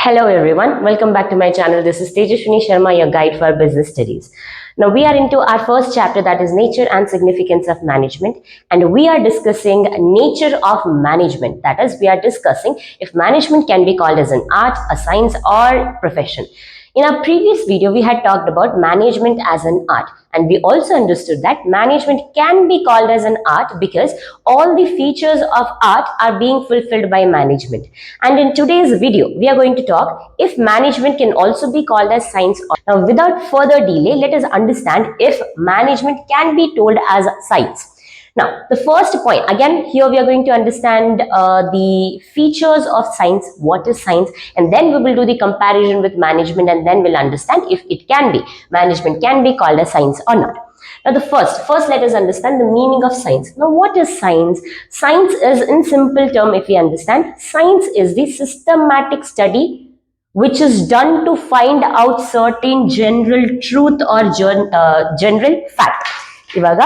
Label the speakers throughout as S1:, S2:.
S1: Hello everyone, welcome back to my channel. This is Tejaswini Sharma, your guide for business studies. Now we are into our first chapter, that is nature and significance of management, and we are discussing nature of management. That is, we are discussing if management can be called as an art, a science or profession. In our previous video, we had talked about management as an art, and we also understood that management can be called as an art because all the features of art are being fulfilled by management. And in today's video, we are going to talk if management can also be called as science. Now, without further delay, let us understand if management can be told as science. Now, the first point, again, here we are going to understand the features of science, what is science, and then we will do the comparison with management, and then we'll understand if it can be, management can be called as science or not. Now, the first let us understand the meaning of science. Now, what is science? Science is, in simple term, if we understand, science is the systematic study which is done to find out certain general truth or general fact. ಇವಾಗ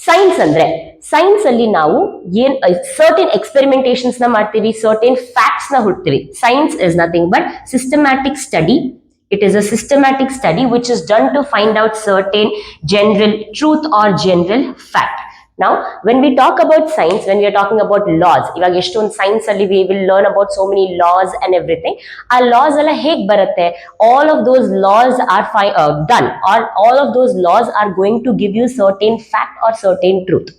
S1: science ಅಂದ್ರೆ science ಅಲ್ಲಿ ನಾವು ಏನ್ certain experimentations ನ ಮಾಡ್ತೀವಿ, certain facts ನ ಹುಡ್ತೀವಿ. Science is nothing but systematic study. It is a systematic study which is done to find out certain general truth or general fact. Now, when we talk about science, when we are talking about laws, ಇವಾಗ ಎಷ್ಟೊಂದು science ಅಲ್ಲಿ we will learn about so many laws and everything. ಆ laws ಎಲ್ಲ ಹೇಗ್ ಬರುತ್ತೆ? All of those laws are done, or all of those laws are going to give you certain fact or certain truth.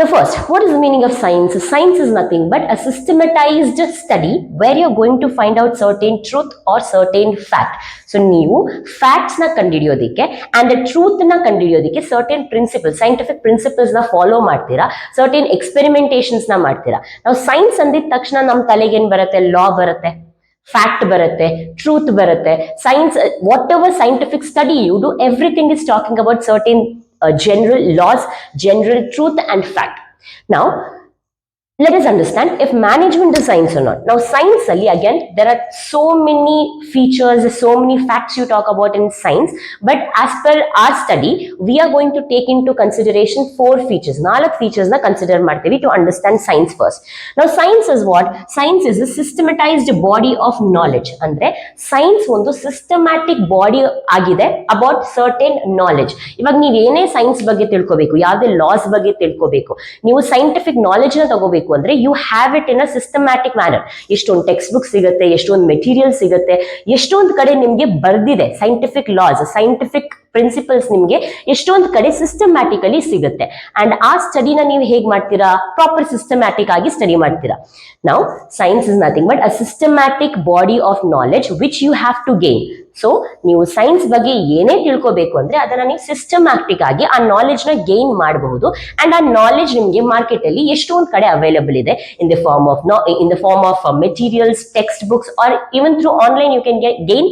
S1: Now first, what is the meaning of science? Science is nothing but a systematized study where you're going to find out certain truth or certain fact. So, ನೀವು facts ನ ಕಂಡುಹಿಡಿಯೋದಿಕ್ಕೆ and the truth ನ ಕಂಡುಹಿಡಿಯೋದಿಕ್ಕೆ certain principles, scientific principles ನ follow ಮಾಡ್ತೀರಾ, certain experimentations ನ ಮಾಡ್ತೀರಾ. ನಾವು science ಅಂದಿದ ತಕ್ಷಣ ನಮ್ಮ ತಲೆಗೆ ಏನ್ ಬರುತ್ತೆ? Law ಬರುತ್ತೆ, fact ಬರುತ್ತೆ, truth ಬರುತ್ತೆ. Science, whatever scientific study you do, everything is talking about certain general laws, general truth and fact. Now, let us understand if management is science or not. Now, science ali, again, there are so many features, so many facts you talk about in science, but as per our study, we are going to take into consideration 4 features. 4 features na consider ಮಾಡ್ತೀವಿ to understand science first. Now, science is what? Science is a systematized body of knowledge. ಅಂದ್ರೆ science ಒಂದು systematic body ಆಗಿದೆ about certain knowledge. ಇವಾಗ ನೀವು ಏನೇ science ಬಗ್ಗೆ ತಿಳ್ಕೋಬೇಕು, ಯಾವುದೇ ಲಾಸ್ ಬಗ್ಗೆ ತಿಳ್ಕೋಬೇಕು, ನೀವು ಸೈಂಟಿಫಿಕ್ ನಾಲೆಜ್ ನ ತಗೋಬೇಕು ಅಂದ್ರೆ you have it in a systematic manner. ಎಷ್ಟೊಂದು ಟೆಕ್ಸ್ಟ್ ಬುಕ್ ಸಿಗುತ್ತೆ, ಎಷ್ಟೊಂದು ಮೆಟೀರಿಯಲ್ ಸಿಗುತ್ತೆ, ಎಷ್ಟೊಂದು ಕಡೆ ನಿಮ್ಗೆ ಬರ್ದಿದೆ ಸೈಂಟಿಫಿಕ್ ಲಾಸ್, ಸೈಂಟಿಫಿಕ್ ಪ್ರಿನ್ಸಿಪಲ್ಸ್ ನಿಮ್ಗೆ ಎಷ್ಟೊಂದು ಕಡೆ ಸಿಸ್ಟಮ್ಯಾಟಿಕಲಿ ಸಿಗುತ್ತೆ. ಅಂಡ್ ಆ ಸ್ಟಡಿನ ನೀವು ಹೇಗ್ ಮಾಡ್ತೀರಾ? ಪ್ರಾಪರ್ ಸಿಸ್ಟಮ್ಯಾಟಿಕ್ ಆಗಿ ಸ್ಟಡಿ ಮಾಡ್ತೀರಾ. Now science is nothing but a systematic body of knowledge which you have to gain. So ನೀವು ಸೈನ್ಸ್ ಬಗ್ಗೆ ಏನೇ ತಿಳ್ಕೋಬೇಕು ಅಂದ್ರೆ ಅದನ್ನ ನೀವು ಸಿಸ್ಟಮ್ಯಾಟಿಕ್ ಆಗಿ ಆ ನಾಲೆಜ್ ನ ಗೇನ್ ಮಾಡಬಹುದು. ಅಂಡ್ ಆ ನಾಲೆಜ್ ನಿಮ್ಗೆ ಮಾರ್ಕೆಟ್ ಅಲ್ಲಿ ಎಷ್ಟೊಂದು ಕಡೆ ಅವೈಲಬಲ್ ಇದೆ in the form of materials, text books, or even through online you can gain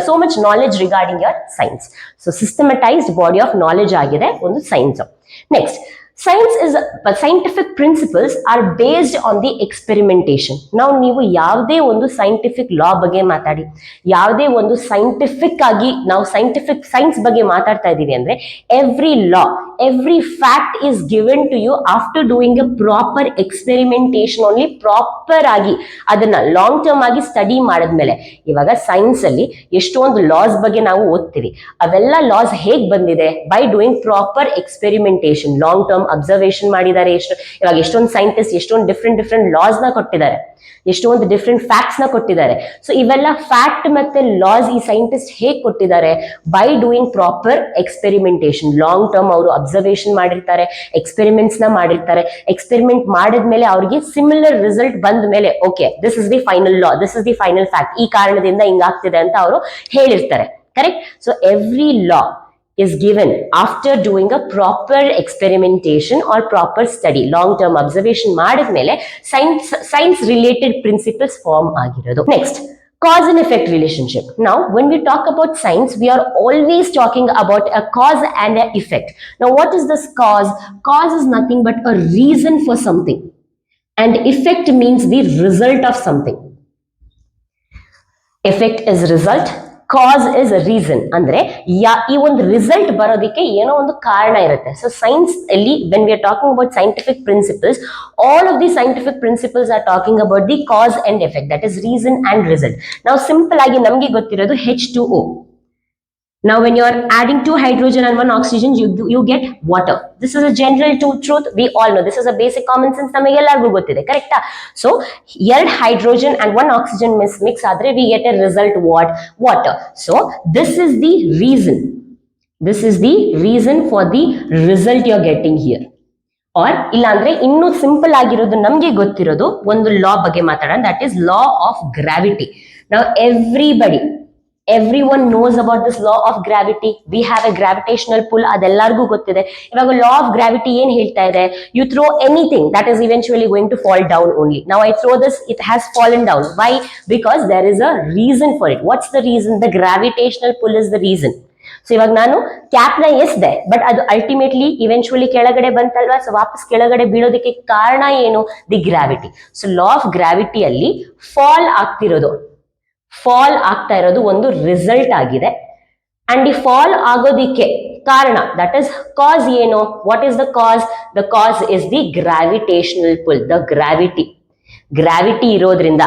S1: so much knowledge regarding your science. So systematized body of knowledge ಆಗಿದೆ ಒಂದು science. Next, science is scientific principles are based on the experimentation. ನಾವು ನೀವು ಯಾವುದೇ ಒಂದು scientific ಲಾ ಬಗ್ಗೆ ಮಾತಾಡಿ, ಯಾವುದೇ ಒಂದು ಸೈಂಟಿಫಿಕ್ ಆಗಿ ನಾವು ಸೈಂಟಿಫಿಕ್ ಸೈನ್ಸ್ ಬಗ್ಗೆ ಮಾತಾಡ್ತಾ ಇದೀವಿ ಅಂದ್ರೆ every law, every fact is given to you after doing a proper experimentation. Only proper ಆಗಿ ಅದನ್ನ ಲಾಂಗ್ ಟರ್ಮ್ ಆಗಿ ಸ್ಟಡಿ ಮಾಡಿದ್ಮೇಲೆ. ಇವಾಗ ಸೈನ್ಸ್ ಅಲ್ಲಿ ಎಷ್ಟೊಂದು ಲಾಸ್ ಬಗ್ಗೆ ನಾವು ಓದ್ತೀವಿ, ಅವೆಲ್ಲ ಲಾಸ್ ಹೇಗ್ ಬಂದಿದೆ? By doing proper experimentation, long term observation ಮಾಡಿದ್ದಾರೆ. ಇವಾಗ ಎಷ್ಟೊಂದು ಸೈಂಟಿಸ್ಟ್ ಎಷ್ಟೊಂದು ಡಿಫ್ರೆಂಟ್ ಲಾಸ್ ನ ಕೊಟ್ಟಿದ್ದಾರೆ, ಎಷ್ಟೊಂದು ಡಿಫ್ರೆಂಟ್ ಫ್ಯಾಕ್ಟ್ಸ್ ನ ಕೊಟ್ಟಿದ್ದಾರೆ. ಸೊ ಇವೆಲ್ಲ ಫ್ಯಾಕ್ಟ್ ಮತ್ತೆ ಲಾಸ್ ಈ ಸೈಂಟಿಸ್ಟ್ ಹೇಗ್ ಕೊಟ್ಟಿದ್ದಾರೆ? By doing proper experimentation. Long term ಅವರು ಅಬ್ಸರ್ವೇಷನ್ ಮಾಡಿರ್ತಾರೆ, ಎಕ್ಸ್ಪೆರಿಮೆಂಟ್ಸ್ ನ ಮಾಡಿರ್ತಾರೆ. ಎಕ್ಸ್ಪೆರಿಮೆಂಟ್ ಮಾಡಿದ್ಮೇಲೆ ಅವ್ರಿಗೆ ಸಿಮಿಲರ್ ರಿಸಲ್ಟ್ ಬಂದ ಮೇಲೆ okay this is the final law, this is the final fact, ಈ ಕಾರಣದಿಂದ ಹಿಂಗಾಗ್ತಿದೆ ಅಂತ ಅವರು ಹೇಳಿರ್ತಾರೆ. Correct? So every law is given after doing a proper experimentation or proper study, long term observation ಮಾಡಿದ್ಮೇಲೆ science related principles form ಆಗಿರೋದು. Next, cause and effect relationship. Now when we talk about science, we are always talking about a cause and an effect. Now what is this cause? Cause is nothing but a reason for something, and effect means the result of something. Effect is result, cause is reason ಅಂದ್ರೆ ಈ ಒಂದು result ಬರೋದಕ್ಕೆ ಏನೋ ಒಂದು ಕಾರಣ ಇರುತ್ತೆ. So science ಅಲ್ಲಿ when we are talking about scientific principles, all of the scientific principles are talking about the cause and effect, that is reason and result. ನಾವು ಸಿಂಪಲ್ ಆಗಿ ನಮ್ಗೆ ಗೊತ್ತಿರೋದು H2O. Now, when you are adding 2 hydrogen and 1 oxygen, you get water. This is a general truth. We all know. This is a basic common sense. ನಮಗೆಲ್ಲರಿಗೂ ಗೊತ್ತಿದೆ, ಕರೆಕ್ಟಾ? So, 2 hydrogen and 1 oxygen mix ಆದರೆ we get a result what? Water. So, this is the reason. This is the reason for the result you are getting here. Or ಇಲ್ಲಾಂದ್ರೆ ಇನ್ನೂ simple ಆಗಿರೋದು ನಮ್ಗೆ ಗೊತ್ತಿರೋದು ಒಂದು ಲಾ ಬಗ್ಗೆ ಮಾತಾಡೋಣ, that is law of gravity. ನಾವು everyone knows about this law of gravity. We have a gravitational pull, ಅದೆಲ್ಲರಿಗೂ ಗೊತ್ತಿದೆ. ಇವಾಗ law of gravity ಏನ್ ಹೇಳ್ತಾ ಇದೆ? You throw anything, that is eventually going to fall down only. Now I throw this, it has fallen down. Why? Because there is a reason for it. What's the reason? The gravitational pull is the reason. So ಇವಾಗ ನಾನು cap ನ ಎಸ್ದೆ, but ಅದು ultimately eventually ಕೆಳಗಡೆ ಬಂತಲ್ವಾ, so ವಾಪಸ್ ಕೆಳಗಡೆ ಬೀಳೋದಕ್ಕೆ ಕಾರಣ ಏನು? The gravity. So law of ಗ್ರಾವಿಟಿಯಲ್ಲಿ ಫಾಲ್ ಆಗ್ತಾ ಇರೋದು ಒಂದು ರಿಸಲ್ಟ್ ಆಗಿದೆ. ಅಂಡ್ ಈ ಫಾಲ್ ಆಗೋದಿಕ್ಕೆ ಕಾರಣ, ದಟ್ ಇಸ್ ಕಾಸ್ ಏನು? What is the cause? The cause is the gravitational pull. The gravity ಇರೋದ್ರಿಂದ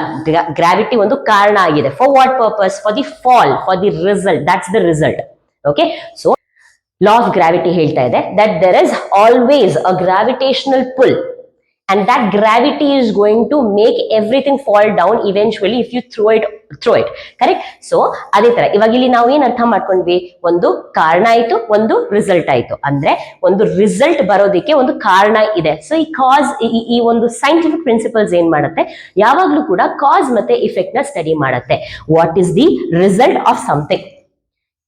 S1: ಗ್ರಾವಿಟಿ ಒಂದು ಕಾರಣ ಆಗಿದೆ. For what purpose? For the fall, for the result. That's the result. Okay, so law of gravity ಹೇಳ್ತಾ ಇದೆ that there is always a gravitational pull, and that gravity is going to make everything fall down eventually if you throw it. Correct? So ಅದೇ ತರ ಇವಾಗ ಇಲ್ಲಿ ನಾವು ಏನ್ ಅರ್ಥ ಮಾಡ್ಕೊಂಡ್ವಿ? ಒಂದು ಕಾರಣ ಆಯ್ತು, ಒಂದು ರಿಸಲ್ಟ್ ಆಯ್ತು. ಅಂದ್ರೆ ಒಂದು ರಿಸಲ್ಟ್ ಬರೋದಕ್ಕೆ ಒಂದು ಕಾರಣ ಇದೆ. ಸೊ ಈ ಕಾಸ್, ಈ ಒಂದು ಸೈಂಟಿಫಿಕ್ ಪ್ರಿನ್ಸಿಪಲ್ಸ್ ಏನ್ ಮಾಡುತ್ತೆ? ಯಾವಾಗ್ಲೂ ಕೂಡ ಕಾಸ್ ಮತ್ತೆ ಇಫೆಕ್ಟ್ ನ ಸ್ಟಡಿ ಮಾಡುತ್ತೆ. What is the result of something?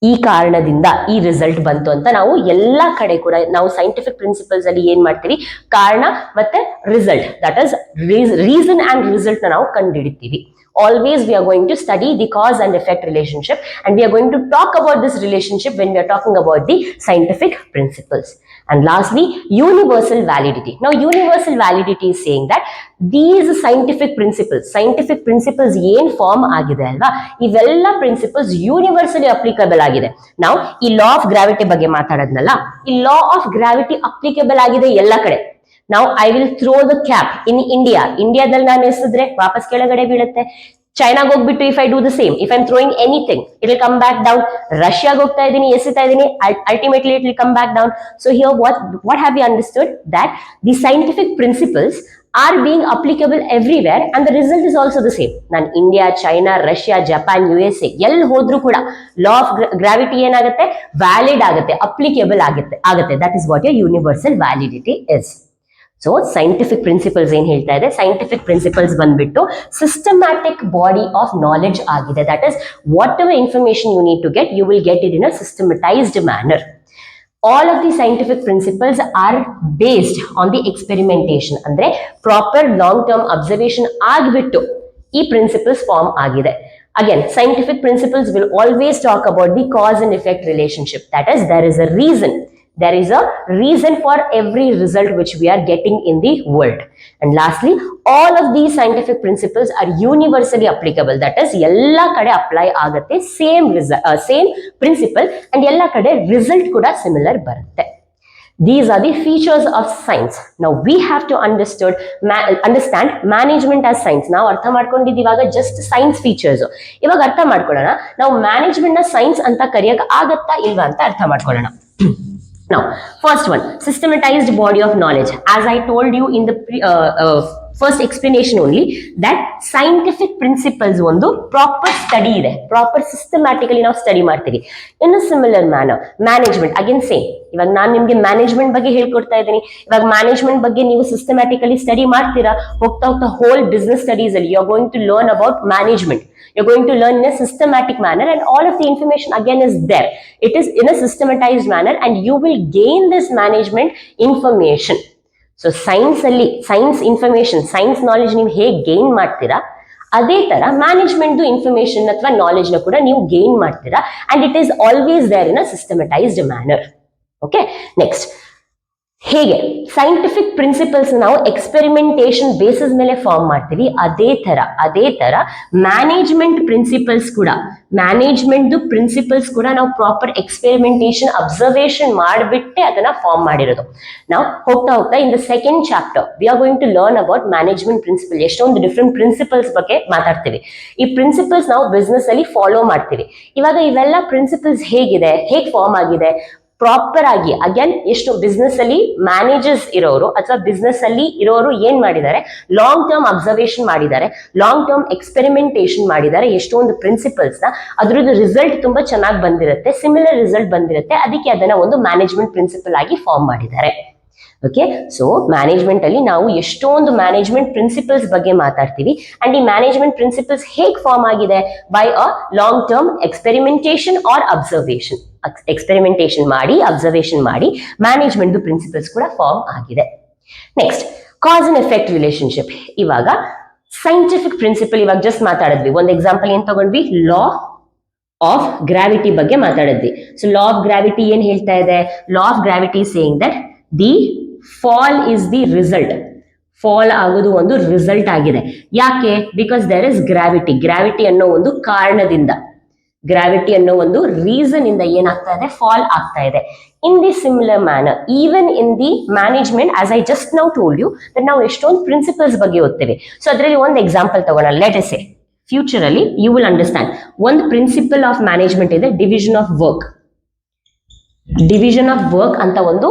S1: ಈ ಕಾರಣದಿಂದ ಈ ರಿಸಲ್ಟ್ ಬಂತು ಅಂತ ನಾವು ಎಲ್ಲಾ ಕಡೆ ಕೂಡ ನಾವು ಸೈಂಟಿಫಿಕ್ ಪ್ರಿನ್ಸಿಪಲ್ಸ್ ಅಲ್ಲಿ ಏನ್ ಮಾಡ್ತೀವಿ? ಕಾರಣ ಮತ್ತೆ result, that is reason and result ನಾವು ಕಂಡುಹಿಡಿತೀವಿ. Always we are going to study the cause and effect relationship, and we are going to talk about this relationship when we are talking about the scientific principles. And lastly, universal validity. Now universal validity is saying that these scientific principles ಏನ್ form ಆಗಿದೆ ಅಲ್ವಾ, ಇವೆಲ್ಲ principles universally applicable ಆಗಿದೆ. ನಾವು ಈ ಲಾ of gravity ಬಗ್ಗೆ ಮಾತಾಡೋದ್ನಲ್ಲ, ಈ ಲಾ of gravity applicable ಆಗಿದೆ ಎಲ್ಲ ಕಡೆ. Now I will throw the cap in India. ಇಂಡಿಯಾದಲ್ಲಿ ನಾನು ಎಸೆದ್ರೆ ವಾಪಸ್ ಕೆಳಗಡೆ ಬೀಳುತ್ತೆ. ಚೈನಾಗ ಹೋಗ್ಬಿಟ್ಟು if I do the same, if I am throwing anything, it will come back down. ರಷ್ಯಾಗ ಹೋಗ್ತಾ ಇದ್ದೀನಿ, ಎಸಿತಾ ಇದ್ದೀನಿ, ultimately it will come back down. So here what have we understood? That the scientific principles are being applicable everywhere and the result is also the same. ನಾನು India, China, Russia, Japan, USA ಎಲ್ಲಿ ಹೋದ್ರೂ ಕೂಡ law of gravity ಏನಾಗುತ್ತೆ? Valid ಆಗುತ್ತೆ, applicable ಆಗುತ್ತೆ. That is what your universal validity is. So scientific principles ಏನ್ ಹೇಳ್ತಾ ಇದೆ? ಸೈಂಟಿಫಿಕ್ ಪ್ರಿನ್ಸಿಪಲ್ಸ್ ಬಂದ್ಬಿಟ್ಟು ಸಿಸ್ಟಮ್ಯಾಟಿಕ್ ಬಾಡಿ ಆಫ್ ನಾಲೆಡ್ಜ್ ಆಗಿದೆ. That is whatever information you need to get, you will get it in a systematized manner. All of the scientific principles are based on the experimentation. ಅಂದ್ರೆ proper long term observation ಆಗ್ಬಿಟ್ಟು ಈ principles form ಆಗಿದೆ. Again, scientific principles will always talk about the cause and effect relationship. That is, there is a reason. There is a reason for every result which we are getting in the world. And lastly, all of these scientific principles are universally applicable. That is, ella kade apply agutte same principle, and ella kade result kuda similar barutte. These are the features of science. Now we have to understand management as science. Now artha ಮಾಡ್ಕೊಂಡಿದ್ದೀವಾಗ just science features. ಇವಾಗ ಅರ್ಥ ಮಾಡ್ಕೊಳ್ಳೋಣ, ನಾವು management ನ science ಅಂತ ಕರೆಯಕ್ಕೆ ಆಗತ್ತಾ ಇಲ್ವಾ ಅಂತ ಅರ್ಥ ಮಾಡ್ಕೊಳ್ಳೋಣ. Now, first one, systematized body of knowledge. As I told you in the first explanation only, that scientific principles ಒಂದು proper study ಇದೆ, proper systematically ನಾವು ಸ್ಟಡಿ ಮಾಡ್ತೀವಿ. In a similar manner, management again same. ಇವಾಗ ನಾನು ನಿಮ್ಗೆ management ಬಗ್ಗೆ ಹೇಳ್ಕೊಡ್ತಾ ಇದ್ದೀನಿ. ಇವಾಗ ಮ್ಯಾನೇಜ್ಮೆಂಟ್ ಬಗ್ಗೆ ನೀವು ಸಿಸ್ಟಮ್ಯಾಟಿಕಲಿ ಸ್ಟಡಿ ಮಾಡ್ತೀರಾ, ಹೋಗ್ತಾ ಹೋಲ್ ಬಿಸ್ನೆಸ್ ಸ್ಟಡೀಸ್ ಅಲ್ಲಿ you are going to learn about management. You're going to learn in a systematic manner, and all of the information again is there. It is in a systematized manner, and you will gain this management information. So science information, science knowledge ನೀವು ಹೇಗೆ gain ಮಾಡ್ತೀರಾ, ಅದೇ ತರ management information ಅಥವಾ knowledge ನ ಕೂಡ ನೀವು gain ಮಾಡ್ತೀರಾ, and it is always there in a systematized manner. Okay, next. ಹೇಗೆ ಸೈಂಟಿಫಿಕ್ ಪ್ರಿನ್ಸಿಪಲ್ಸ್ ನಾವು ಎಕ್ಸ್ಪೆರಿಮೆಂಟೇಷನ್ ಬೇಸಿಸ್ ಮೇಲೆ ಫಾರ್ಮ್ ಮಾಡ್ತೀವಿ, ಅದೇ ತರ ಮ್ಯಾನೇಜ್ಮೆಂಟ್ ಪ್ರಿನ್ಸಿಪಲ್ಸ್ ಕೂಡ ನಾವು ಪ್ರಾಪರ್ ಎಕ್ಸ್ಪೆರಿಮೆಂಟೇಷನ್ ಅಬ್ಸರ್ವೇಷನ್ ಮಾಡಿಬಿಟ್ಟೆ ಅದನ್ನ ಫಾರ್ಮ್ ಮಾಡಿರೋದು. ನಾವು ಹೋಗ್ತಾ ಹೋಗ್ತಾ in the second chapter we are going to learn about management principle. ಎಷ್ಟೊಂದು ಡಿಫ್ರೆಂಟ್ ಪ್ರಿನ್ಸಿಪಲ್ಸ್ ಬಗ್ಗೆ ಮಾತಾಡ್ತೀವಿ. ಈ ಪ್ರಿನ್ಸಿಪಲ್ಸ್ ನಾವು ಬಿಸ್ನೆಸ್ ಅಲ್ಲಿ ಫಾಲೋ ಮಾಡ್ತೀವಿ. ಇವಾಗ ಇವೆಲ್ಲ ಪ್ರಿನ್ಸಿಪಲ್ಸ್ ಹೇಗೆ ಫಾರ್ಮ್ ಆಗಿದೆ ಪ್ರಾಪರ್ ಆಗಿ ಅಗೇನ್ ಎಷ್ಟು ಬಿಸ್ನೆಸ್ ಅಲ್ಲಿ ಮ್ಯಾನೇಜರ್ಸ್ ಇರೋರು ಅಥವಾ ಬಿಸ್ನೆಸ್ ಅಲ್ಲಿ ಇರೋರು ಏನ್ ಮಾಡಿದ್ದಾರೆ, ಲಾಂಗ್ ಟರ್ಮ್ ಅಬ್ಸರ್ವೇಷನ್ ಮಾಡಿದ್ದಾರೆ, ಲಾಂಗ್ ಟರ್ಮ್ ಎಕ್ಸ್ಪೆರಿಮೆಂಟೇಷನ್ ಮಾಡಿದ್ದಾರೆ, ಎಷ್ಟೊಂದು ಪ್ರಿನ್ಸಿಪಲ್ಸ್ ನ ಅದ್ರದ್ದು ರಿಸಲ್ಟ್ ತುಂಬಾ ಚೆನ್ನಾಗಿ ಬಂದಿರುತ್ತೆ, ಸಿಮಿಲರ್ ರಿಸಲ್ಟ್ ಬಂದಿರುತ್ತೆ, ಅದಕ್ಕೆ ಅದನ್ನ ಒಂದು ಮ್ಯಾನೇಜ್ಮೆಂಟ್ ಪ್ರಿನ್ಸಿಪಲ್ ಆಗಿ ಫಾರ್ಮ್ ಮಾಡಿದ್ದಾರೆ. ಓಕೆ, ಸೊ ಮ್ಯಾನೇಜ್ಮೆಂಟ್ ಅಲ್ಲಿ ನಾವು ಎಷ್ಟೊಂದು ಮ್ಯಾನೇಜ್ಮೆಂಟ್ ಪ್ರಿನ್ಸಿಪಲ್ಸ್ ಬಗ್ಗೆ ಮಾತಾಡ್ತೀವಿ. ಅಂಡ್ ಈ ಮ್ಯಾನೇಜ್ಮೆಂಟ್ ಪ್ರಿನ್ಸಿಪಲ್ಸ್ ಹೇಗೆ ಫಾರ್ಮ್ ಆಗಿದೆ by a long term experimentation or observation. Experimentation ಮಾಡಿ ಅಬ್ಸರ್ವೇಷನ್ ಮಾಡಿ ಮ್ಯಾನೇಜ್ಮೆಂಟ್ ಪ್ರಿನ್ಸಿಪಲ್ಸ್ ಕೂಡ ಫಾರ್ಮ್ ಆಗಿದೆ. Next, cause and effect relationship. ಇವಾಗ ಸೈಂಟಿಫಿಕ್ ಪ್ರಿನ್ಸಿಪಲ್ ಇವಾಗ ಜಸ್ಟ್ ಮಾತಾಡಿದ್ವಿ. ಒಂದು ಎಕ್ಸಾಂಪಲ್ ಏನ್ ತಗೊಂಡ್ವಿ, ಲಾ ಆಫ್ ಗ್ರಾವಿಟಿ ಬಗ್ಗೆ ಮಾತಾಡಿದ್ವಿ. ಸೊ ಲಾ ಆಫ್ ಗ್ರಾವಿಟಿ ಏನ್ ಹೇಳ್ತಾ ಇದೆ, ಲಾ of gravity saying that the fall is the result. Fall ಆಗೋದು ಒಂದು ರಿಸಲ್ಟ್ ಆಗಿದೆ. ಯಾಕೆ? ಬಿಕಾಸ್ ದೇರ್ ಇಸ್ ಗ್ರಾವಿಟಿ ಅನ್ನೋ ಒಂದು ಕಾರಣದಿಂದ, ಗ್ರಾವಿಟಿ ಅನ್ನೋ ಒಂದು ರೀಸನ್ ಇಂದ ಏನಾಗ್ತಾ ಇದೆ, ಫಾಲ್ ಆಗ್ತಾ ಇದೆ. In the similar manner even in the management, as I just now told you that ನಾವು ಎಷ್ಟೊಂದು ಪ್ರಿನ್ಸಿಪಲ್ಸ್ ಬಗ್ಗೆ ಓದ್ತೇವೆ. ಸೊ ಅದರಲ್ಲಿ ಒಂದು ಎಕ್ಸಾಂಪಲ್ ತಗೋಣ. ಲೆಟ್ ಅಸ್ ಸೇ ಫ್ಯೂಚರ್ ಅಲ್ಲಿ ಯು ವಿಲ್ ಅಂಡರ್ಸ್ಟ್ಯಾಂಡ್ ಒಂದು ಪ್ರಿನ್ಸಿಪಲ್ ಆಫ್ ಮ್ಯಾನೇಜ್ಮೆಂಟ್ ಇದೆ, division of work. Division of work ಅಂತ ಒಂದು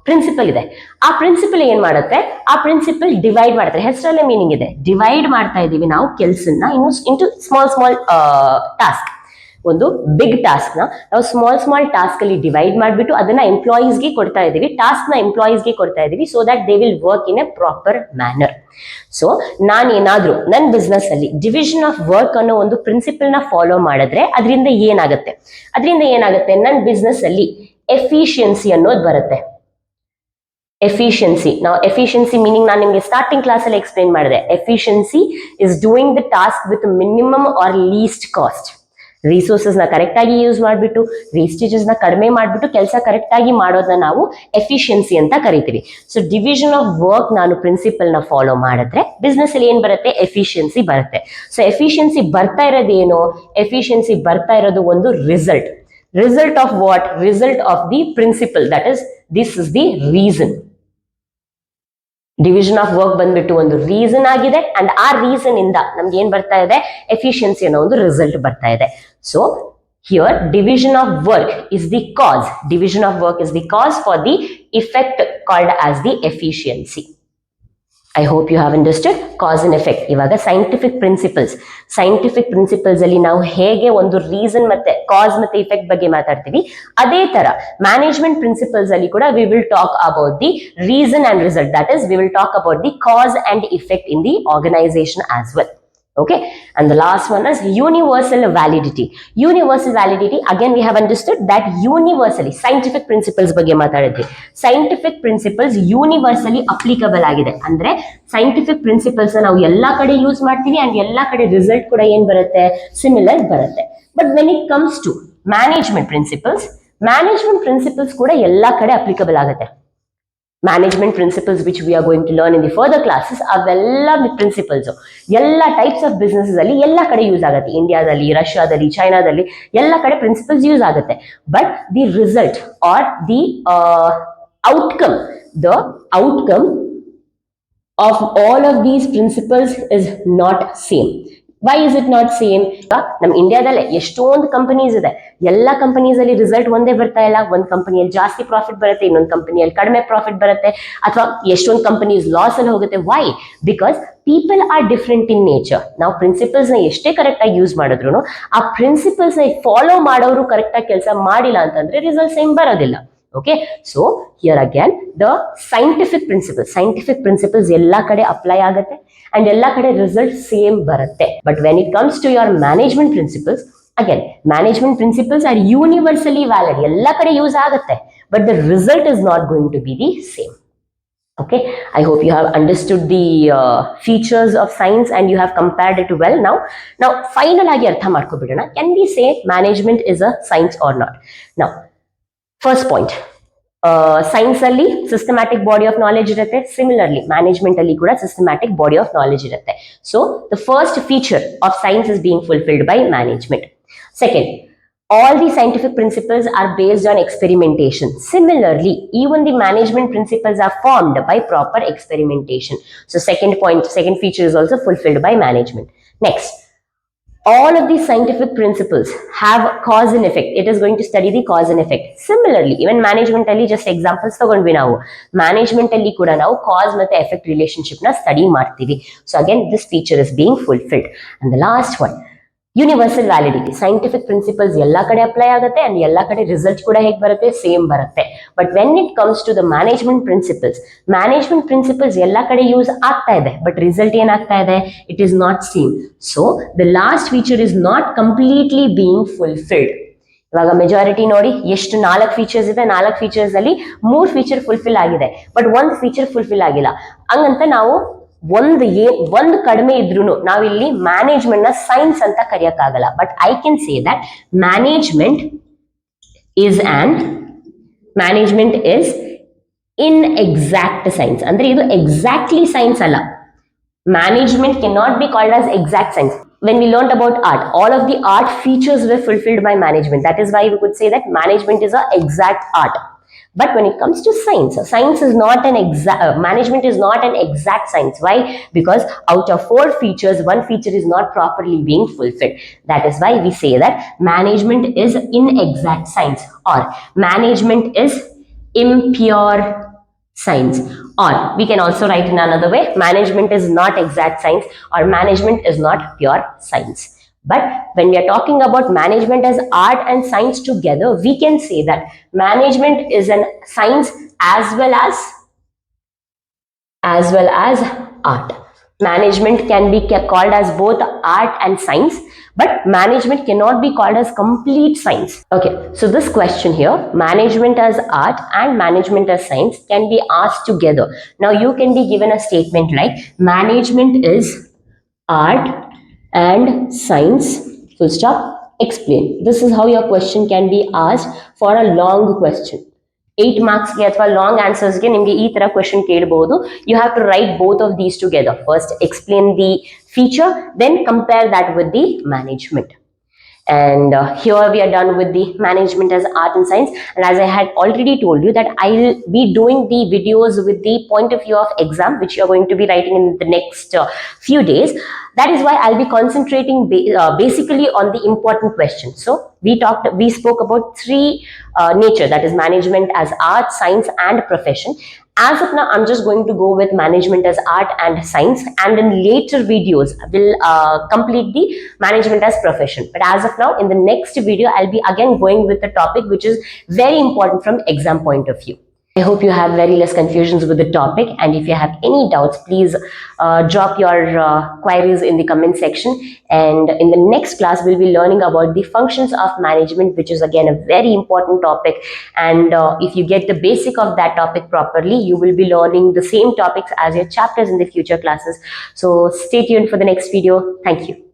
S1: ಪ್ರಿನ್ಸಿಪಲ್ ಇದೆ. ಆ ಪ್ರಿನ್ಸಿಪಲ್ ಏನ್ ಮಾಡುತ್ತೆ, ಆ ಪ್ರಿನ್ಸಿಪಲ್ ಡಿವೈಡ್ ಮಾಡ್ತಾರೆ. ಹೆಸರಲ್ಲೇ ಮೀನಿಂಗ್ ಇದೆ, ಡಿವೈಡ್ ಮಾಡ್ತಾ ಇದೀವಿ ನಾವು ಕೆಲಸನ ಇಂಟು ಸ್ಮಾಲ್ ಟಾಸ್ಕ್. ಒಂದು ಬಿಗ್ ಟಾಸ್ಕ್ ನ ನಾವು ಸ್ಮಾಲ್ ಟಾಸ್ಕ್ ಅಲ್ಲಿ ಡಿವೈಡ್ ಮಾಡಿಬಿಟ್ಟು ಅದನ್ನ ಎಂಪ್ಲಾಯೀಸ್ಗೆ ಕೊಡ್ತಾ ಇದೀವಿ, ಟಾಸ್ಕ್ ನ ಎಂಪ್ಲಾಯೀಸ್ಗೆ ಕೊಡ್ತಾ ಇದೀವಿ, so that they will work in a proper manner. So ನಾನೇನಾದ್ರೂ ನನ್ನ ಬಿಸ್ನೆಸ್ ಅಲ್ಲಿ ಡಿವಿಷನ್ ಆಫ್ ವರ್ಕ್ ಅನ್ನೋ ಒಂದು ಪ್ರಿನ್ಸಿಪಲ್ ನ ಫಾಲೋ ಮಾಡಿದ್ರೆ ಅದರಿಂದ ಏನಾಗುತ್ತೆ, ನನ್ನ ಬಿಸ್ನೆಸ್ ಅಲ್ಲಿ ಎಫಿಷಿಯನ್ಸಿ ಅನ್ನೋದು ಬರುತ್ತೆ. ಎಫಿಷಿಯನ್ಸಿ, ನಾವು ಎಫಿಷಿಯನ್ಸಿ ಮೀನಿಂಗ್ ನಾನು ನಿಮಗೆ ಸ್ಟಾರ್ಟಿಂಗ್ ಕ್ಲಾಸ್ ಅಲ್ಲಿ ಎಕ್ಸ್ಪ್ಲೈನ್ ಮಾಡಿದೆ. Efficiency is doing the task with minimum or least cost. Resources ನ ಕರೆಕ್ಟ್ ಆಗಿ ಯೂಸ್ ಮಾಡಿಬಿಟ್ಟು, ವೇಸ್ಟೇಜಸ್ ನ ಕಡಿಮೆ ಮಾಡಿಬಿಟ್ಟು ಕೆಲಸ ಕರೆಕ್ಟ್ ಆಗಿ ಮಾಡೋದನ್ನ ನಾವು ಎಫಿಷಿಯನ್ಸಿ ಅಂತ ಕರಿತೀವಿ. ಸೊ ಡಿವಿಷನ್ ಆಫ್ ವರ್ಕ್ ನಾನು ಪ್ರಿನ್ಸಿಪಲ್ ನ ಫಾಲೋ ಮಾಡಿದ್ರೆ ಬಿಸ್ನೆಸ್ ಅಲ್ಲಿ ಏನ್ ಬರುತ್ತೆ, ಎಫಿಷಿಯನ್ಸಿ ಬರುತ್ತೆ. ಸೊ ಎಫಿಷಿಯನ್ಸಿ ಬರ್ತಾ ಇರೋದೇನು, ಎಫಿಷಿಯನ್ಸಿ ಬರ್ತಾ ಇರೋದು ಒಂದು result of what, result of the principle, that is this is the reason. Division of work ಬಂದ್ಬಿಟ್ಟು ಒಂದು ರೀಸನ್ ಆಗಿದೆ, ಅಂಡ್ ಆ ರೀಸನ್ ಇಂದ ನಮ್ಗೆ ಏನ್ ಬರ್ತಾ ಇದೆ, ಎಫಿಷಿಯನ್ಸಿ ಅನ್ನೋ ಒಂದು ರಿಸಲ್ಟ್ ಬರ್ತಾ ಇದೆ. So here division of work is the cause, division of work is the cause for the effect called as the efficiency. I hope you have understood cause and effect. ಇವಾಗ scientific principles ಅಲ್ಲಿ ನಾವು ಹೇಗೆ ಒಂದು reason ಮತ್ತೆ ಕಾಸ್ ಮತ್ತೆ effect ಬಗ್ಗೆ ಮಾತಾಡ್ತೀವಿ, ಅದೇ ತರ ಮ್ಯಾನೇಜ್ಮೆಂಟ್ ಪ್ರಿನ್ಸಿಪಲ್ಸ್ ಅಲ್ಲಿ ಕೂಡ we will talk about the reason and result, that is we will talk about the cause and effect in the organisation as well. Okay, and the last one is universal validity. Again we have understood that universally scientific principles ಬಗ್ಗೆ ಮಾತಾಡಿದ್ವಿ. scientific principles universally applicable ಆಗಿದೆ. ಅಂದ್ರೆ scientific principles ನಾವು ಎಲ್ಲಾ ಕಡೆ use ಮಾಡ್ತೀವಿ and ಎಲ್ಲಾ ಕಡೆ ರಿಸಲ್ಟ್ ಕೂಡ ಏನ್ ಬರುತ್ತೆ, ಸಿಮಿಲರ್ ಬರುತ್ತೆ. But when it comes to management principles ಕೂಡ ಎಲ್ಲಾ ಕಡೆ applicable ಆಗುತ್ತೆ. Management principles which we are going to learn in the further classes, ಅವೆಲ್ಲ ಪ್ರಿನ್ಸಿಪಲ್ಸ್ ಎಲ್ಲ ಟೈಪ್ಸ್ ಆಫ್ ಬಿಸ್ನೆಸ್ ಅಲ್ಲಿ ಎಲ್ಲ ಕಡೆ ಯೂಸ್ ಆಗುತ್ತೆ. ಇಂಡಿಯಾದಲ್ಲಿ, ರಷ್ಯಾದಲ್ಲಿ, ಚೈನಾದಲ್ಲಿ ಎಲ್ಲ ಕಡೆ ಪ್ರಿನ್ಸಿಪಲ್ಸ್ ಯೂಸ್ ಆಗುತ್ತೆ. But the result or the outcome of all of these principles is not same. Why is it not same? ನಮ್ ಇಂಡಿಯಾದಲ್ಲೇ ಎಷ್ಟೊಂದು ಕಂಪನೀಸ್ ಇದೆ, ಎಲ್ಲ ಕಂಪನೀಸ್ ಅಲ್ಲಿ ರಿಸಲ್ಟ್ ಒಂದೇ ಬರ್ತಾ ಇಲ್ಲ. ಒಂದ್ ಕಂಪನಿಯಲ್ಲಿ ಜಾಸ್ತಿ ಪ್ರಾಫಿಟ್ ಬರುತ್ತೆ, ಇನ್ನೊಂದು ಕಂಪನಿಯಲ್ಲಿ ಕಡಿಮೆ ಪ್ರಾಫಿಟ್ ಬರುತ್ತೆ, ಅಥವಾ ಎಷ್ಟೊಂದು ಕಂಪನೀಸ್ ಲಾಸ್ ಅಲ್ಲಿ ಹೋಗುತ್ತೆ. Why? Because people are different in nature. ನಾವು ಪ್ರಿನ್ಸಿಪಲ್ಸ್ ನ ಎಷ್ಟೇ ಕರೆಕ್ಟ್ ಆಗಿ ಯೂಸ್ ಮಾಡಿದ್ರು ಆ ಪ್ರಿನ್ಸಿಪಲ್ಸ್ ನ ಫಾಲೋ ಮಾಡೋರು ಕರೆಕ್ಟ್ ಆಗಿ ಕೆಲಸ ಮಾಡಿಲ್ಲ ಅಂತಂದ್ರೆ ರಿಸಲ್ಟ್ ಸೇಮ್ ಬರೋದಿಲ್ಲ. Okay, so here again the scientific principles ಎಲ್ಲಾ ಕಡೆ ಅಪ್ಲೈ ಆಗುತ್ತೆ ಅಂಡ್ ಎಲ್ಲಾ ಕಡೆ ರಿಸಲ್ಟ್ ಸೇಮ್ ಬರುತ್ತೆ. But when it comes to your management principles, again management principles are universally valid, ಎಲ್ಲಾ ಕಡೆ ಯೂಸ್ ಆಗುತ್ತೆ, but the result is not going to be the same. Okay, I hope you have understood the features of science and you have compared it well. Now final ಆಗಿ ಅರ್ಥ ಮಾಡ್ಕೊಬಿಡೋಣ. Can we say management is a science or not? Now, first point, science ಅಲ್ಲಿ systematic body of knowledge ಇರುತ್ತೆ, similarly management ಅಲ್ಲಿ ಕೂಡ systematic body of knowledge ಇರುತ್ತೆ. So the first feature of science is being fulfilled by management. Second, all the scientific principles are based on experimentation. Similarly, even the management principles are formed by proper experimentation. So second point, second feature is also fulfilled by management. Next, all of these scientific principles have cause and effect. It is going to study the cause and effect. Similarly, even management alli just examples ತಗೊಂಡ್ವಿ ನಾವು, management ಅಲ್ಲಿ ಕೂಡ ನಾವು cause ಮತ್ತೆ effect relationship ನ study ಮಾಡ್ತೀವಿ. So again, this feature is being fulfilled. And the last one, universal validity. Scientific principles ಎಲ್ಲ ಕಡೆ ಅಪ್ಲೈ ಆಗುತ್ತೆ ಅಂಡ್ ಎಲ್ಲ ಕಡೆ ರಿಸಲ್ಟ್ ಕೂಡ ಹೇಗೆ ಬರುತ್ತೆ, ಸೇಮ್ ಬರುತ್ತೆ. But when it comes to the management principles ಎಲ್ಲ ಕಡೆ ಯೂಸ್ ಆಗ್ತಾ ಇದೆ, ಬಟ್ ರಿಸಲ್ಟ್ ಏನಾಗ್ತಾ ಇದೆ, it is not same. So the last feature is not completely being fulfilled. ಇವಾಗ ಮೆಜಾರಿಟಿ ನೋಡಿ ಎಷ್ಟು 4 ಫೀಚರ್ಸ್ ಇದೆ, 4 ಫೀಚರ್ಸ್ ಅಲ್ಲಿ 3 ಫೀಚರ್ ಫುಲ್ಫಿಲ್ ಆಗಿದೆ, ಬಟ್ 1 ಫೀಚರ್ ಫುಲ್ಫಿಲ್ ಆಗಿಲ್ಲ. ಹಂಗಂತ ನಾವು ಒಂದು ಕಡಿಮೆ ಇದ್ರೂ ನಾವಿಲ್ಲಿ ಮ್ಯಾನೇಜ್ಮೆಂಟ್ ನ ಸೈನ್ಸ್ ಅಂತ ಕರೆಯಕ್ಕಾಗಲ್ಲ. But I can say that management is inexact science. ಅಂದ್ರೆ ಇದು ಎಕ್ಸಾಕ್ಟ್ಲಿ ಸೈನ್ಸ್ ಅಲ್ಲ. Management can not be called as exact science. When we learned about art, all of the art features were fulfilled by management. That is why we could say that management is an exact art. But when it comes to science, management is not an exact science. Why? Because out of 4 features, 1 feature is not properly being fulfilled. That is why we say that management is inexact science, or management is impure science, or we can also write in another way, management is not exact science, or management is not pure science. But when we are talking about management as art and science together, we can say that management is a science as well as art. Management can be called as both art and science, but management cannot be called as complete science. Okay, so this question here, management as art and management as science, can be asked together. Now you can be given a statement like management is art and science, full stop, explain. This is how your question can be asked for a long question. 8 marks ಗೆ ಅಥವಾ long answers ಗೆ ನಿಮಗೆ ಈ ತರ question ಕೇಳಬಹುದು. You have to write both of these together. First explain the feature, then compare that with the management. And here we are done with the management as art and science. And as I had already told you that I will be doing the videos with the point of view of exam, which you are going to be writing in the next few days. That is why I'll be concentrating basically on the important questions. So we spoke about 3 nature, that is management as art, science and profession. As of now, I'm just going to go with management as art and science, and in later videos will complete the management as profession. But as of now, in the next video, I'll be again going with a topic which is very important from exam point of view. I hope you have very less confusions with the topic, and if you have any doubts, please drop your queries in the comment section. And in the next class, we'll be learning about the functions of management, which is again a very important topic. And if you get the basic of that topic properly, you will be learning the same topics as your chapters in the future classes. So stay tuned for the next video. Thank you.